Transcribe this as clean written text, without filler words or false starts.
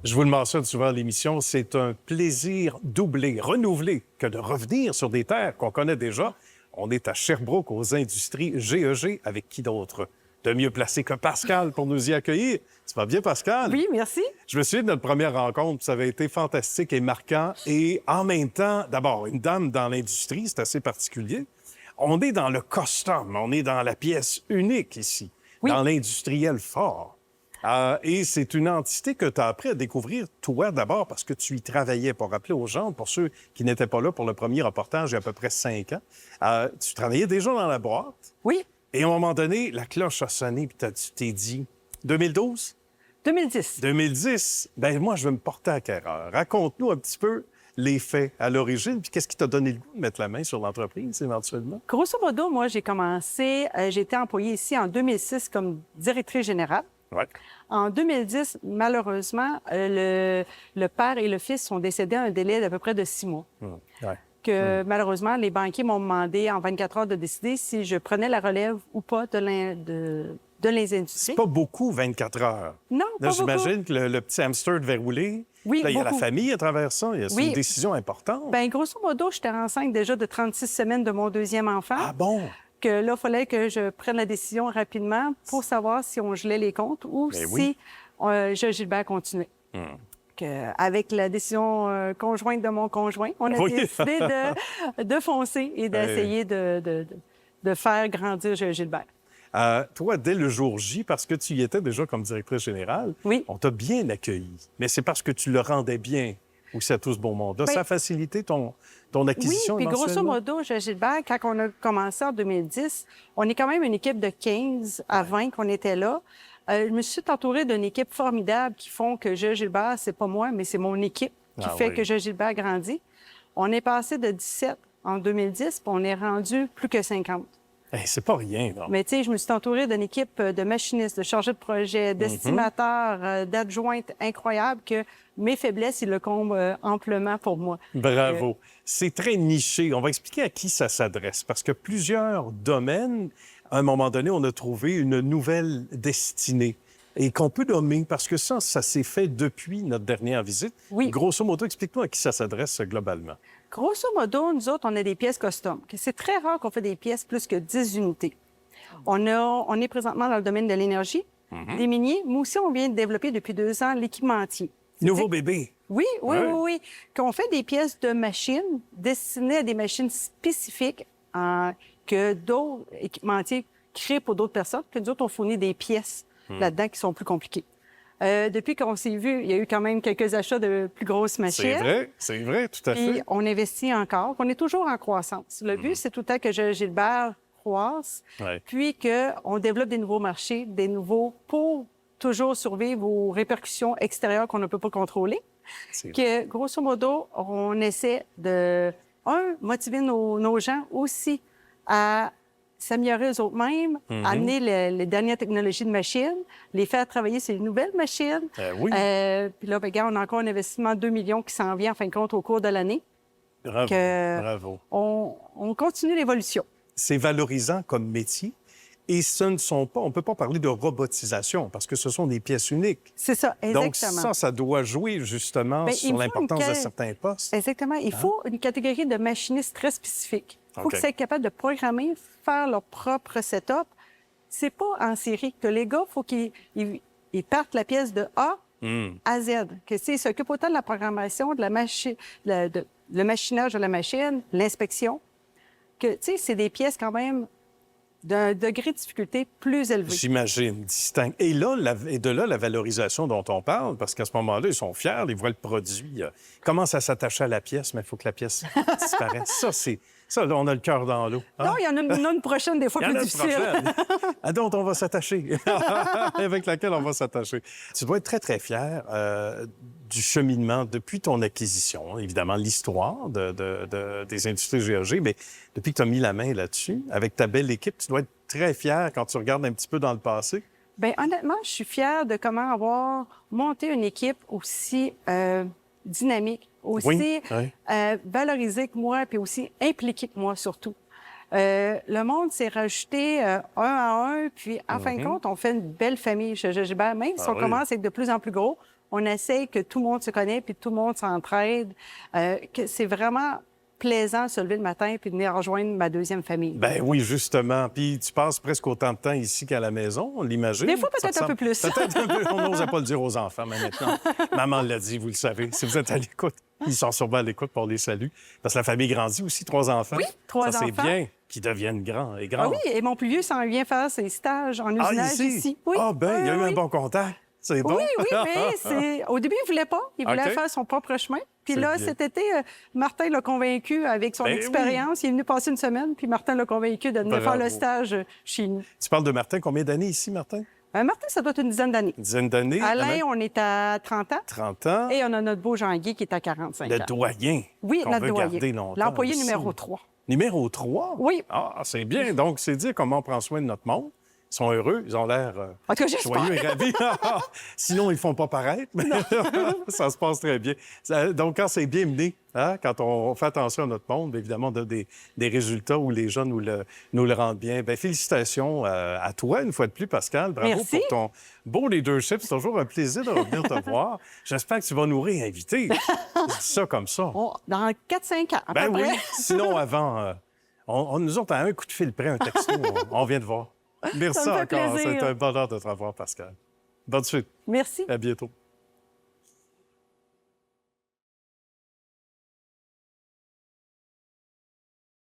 Je vous le mentionne souvent à l'émission, c'est un plaisir doublé, renouvelé, que de revenir sur des terres qu'on connaît déjà. On est à Sherbrooke, aux industries GEG, avec qui d'autre de mieux placé que Pascal pour nous y accueillir. Ça va bien, Pascal? Oui, merci. Je me souviens de notre première rencontre, ça avait été fantastique et marquant. Et en même temps, d'abord, une dame dans l'industrie, c'est assez particulier. On est dans le custom, on est dans la pièce unique ici, Oui. dans l'industriel fort. Et c'est une entité que tu as appris à découvrir, toi, d'abord, parce que tu y travaillais. Pour rappeler aux gens, pour ceux qui n'étaient pas là pour le premier reportage il y a à peu près 5 ans, tu travaillais déjà dans la boîte. Oui, Et à un moment donné, la cloche a sonné, puis tu t'es dit, 2012? 2010. 2010? Bien, moi, je vais me porter acquéreur. Raconte-nous un petit peu les faits à l'origine, puis qu'est-ce qui t'a donné le goût de mettre la main sur l'entreprise, éventuellement? Grosso modo, moi, j'ai commencé, j'ai été employée ici en 2006 comme directrice générale. Ouais. En 2010, malheureusement, le père et le fils sont décédés à un délai d'à peu près de 6 mois. Ouais. Malheureusement, les banquiers m'ont demandé en 24 heures de décider si je prenais la relève ou pas de les industries. C'est pas beaucoup, 24 heures. Non, Là, pas j'imagine que le petit hamster devait rouler. Oui, Là, il y a la beaucoup. famille à travers ça. C'est Oui. une décision importante. Bien, grosso modo, j'étais enceinte déjà de 36 semaines de mon deuxième enfant. Ah bon? Que là, il fallait que je prenne la décision rapidement pour savoir si on gelait les comptes ou Ben si oui. Gilbert continuait. Avec la décision conjointe de mon conjoint, on a Oui. décidé de foncer et d'essayer de faire grandir Gilbert. Toi, dès le jour J, parce que tu y étais déjà comme directrice générale, Oui. on t'a bien accueilli. Mais c'est parce que tu le rendais bien aussi à tout ce beau monde. Ben, Ça a facilité ton acquisition Oui, puis grosso éventuellement? modo, Gilbert, quand on a commencé en 2010, on est quand même une équipe de 15 à 20 qu'on était là. Je me suis entourée d'une équipe formidable qui font que Gilbert, c'est pas moi, mais c'est mon équipe qui fait que Gilbert grandit. On est passé de 17 en 2010, puis on est rendu plus que 50. Hey, c'est pas rien, non? Mais tu sais, je me suis entourée d'une équipe de machinistes, de chargés de projet, d'estimateurs, d'adjointes incroyables que mes faiblesses, ils le comblent amplement pour moi. Bravo. C'est très niché. On va expliquer à qui ça s'adresse, parce que plusieurs domaines, à un moment donné, on a trouvé une nouvelle destinée et qu'on peut nommer, parce que ça s'est fait depuis notre dernière visite. Oui. Grosso modo, explique-nous à qui ça s'adresse globalement. Grosso modo, nous autres, on a des pièces custom. C'est très rare qu'on fait des pièces plus que 10 unités. On est présentement dans le domaine de l'énergie, des miniers, mais aussi on vient de développer depuis 2 ans l'équipementier. Nouveau bébé. Oui, oui, Ouais. oui, oui. Qu'on fait des pièces de machines destinées à des machines spécifiques que d'autres équipementiers créent pour d'autres personnes, que nous autres, on fournit des pièces là-dedans qui sont plus compliquées. Depuis qu'on s'est vu, il y a eu quand même quelques achats de plus grosses machines. C'est vrai, tout à Puis fait. on investit encore. On est toujours en croissance. Le but, c'est tout le temps que Gilbert croisse, Ouais. puis qu'on développe des nouveaux marchés, pour toujours survivre aux répercussions extérieures qu'on ne peut pas contrôler. C'est Que, grosso modo, on essaie de, motiver nos gens aussi à s'améliorer eux-mêmes, amener les dernières technologies de machines, les faire travailler sur les nouvelles machines. Oui. Puis là, ben, regarde, on a encore un investissement de 2 millions qui s'en vient, en fin de compte, au cours de l'année. Bravo, que- bravo. On continue l'évolution. C'est valorisant comme métier et on ne peut pas parler de robotisation parce que ce sont des pièces uniques. C'est ça, Donc exactement. ça doit jouer justement Ben, il sur me faut l'importance une de ca- certains postes. Exactement. Il faut une catégorie de machinistes très spécifique. Il faut OK. qu'ils soient capables de programmer, faire leur propre setup. C'est pas en série. Que les gars, il faut qu'ils partent la pièce de A à Z. Que ils s'occupent autant de la programmation, de la le machinage de la machine, l'inspection, que, tu sais, c'est des pièces quand même d'un degré de difficulté plus élevé. J'imagine, distinct. Et là, et de là, la valorisation dont on parle, parce qu'à ce moment-là, ils sont fiers, ils voient le produit, commencent à s'attacher à la pièce, mais il faut que la pièce disparaisse. Ça, là, on a le cœur dans l'eau. Hein? Non, il y en a une prochaine, des fois, Il y en plus a une difficile. prochaine. À dont on va s'attacher, avec laquelle on va s'attacher. Tu dois être très, très fier du cheminement depuis ton acquisition. Évidemment, l'histoire des industries GEG, mais depuis que tu as mis la main là-dessus, avec ta belle équipe, tu dois être très fier quand tu regardes un petit peu dans le passé. Bien, honnêtement, je suis fière de comment avoir monté une équipe aussi dynamique, aussi valorisée que moi, puis aussi impliquée que moi, surtout. Le monde s'est rajouté un à un, puis en fin de compte, on fait une belle famille chez Gilbert. Même si on commence à être de plus en plus gros, On essaye que tout le monde se connaisse puis tout le monde s'entraide. Que c'est vraiment plaisant de se lever le matin puis de venir rejoindre ma deuxième famille. Ben oui, justement. Puis tu passes presque autant de temps ici qu'à la maison, on l'imagine. Des fois, Ça peut-être un peu plus. Peut-être un peu. On n'osait pas le dire aux enfants, mais maintenant, maman l'a dit, vous le savez. Si vous êtes à l'écoute, ils sont sûrement à l'écoute pour les saluts. Parce que la famille grandit aussi, 3 enfants. Oui, 3 Ça, c'est enfants. bien qu'ils deviennent grands et grands. Ah oui, et mon plus vieux s'en vient faire ses stages en usinage ici. Oui. Ah ben, il y a eu oui. un bon contact. C'est bon. Oui, mais au début, il voulait pas. Il voulait OK. faire son propre chemin. Puis C'est là, bien. cet été, Martin l'a convaincu avec son Ben expérience. Il est venu passer une semaine, puis Martin l'a convaincu de venir faire Bravo. le stage chez nous. Tu parles de Martin. Combien d'années ici, Martin? Martin, ça doit être une dizaine d'années. Une dizaine d'années? Alain, on est à 30 ans. 30 ans. Et on a notre beau Jean-Guy qui est à 45 Le ans. doyen. Oui, qu'on notre veut doyen. garder longtemps L'employé aussi. numéro 3. Numéro 3? Oui. Ah, c'est bien. Donc, c'est dire comment on prend soin de notre monde. Ils sont heureux, ils ont l'air En tout cas, j'espère. joyeux et ravis. Sinon, ils ne font pas paraître, mais ça se passe très bien. Donc, quand c'est bien mené, hein, quand on fait attention à notre monde, évidemment, on a des résultats où les gens nous le rendent bien. Bien, félicitations à toi, une fois de plus, Pascal. Bravo Merci. pour ton beau leadership. C'est toujours un plaisir de revenir te voir. J'espère que tu vas nous réinviter. Je dis ça comme ça. Dans 4-5 ans, à Ben peu oui. près. Sinon, avant, on nous autres, à un coup de fil près, un texto, on vient de voir. Merci Ça me fait encore. plaisir. C'est un bonheur de te revoir, Pascal. Bonne suite. Merci. À bientôt.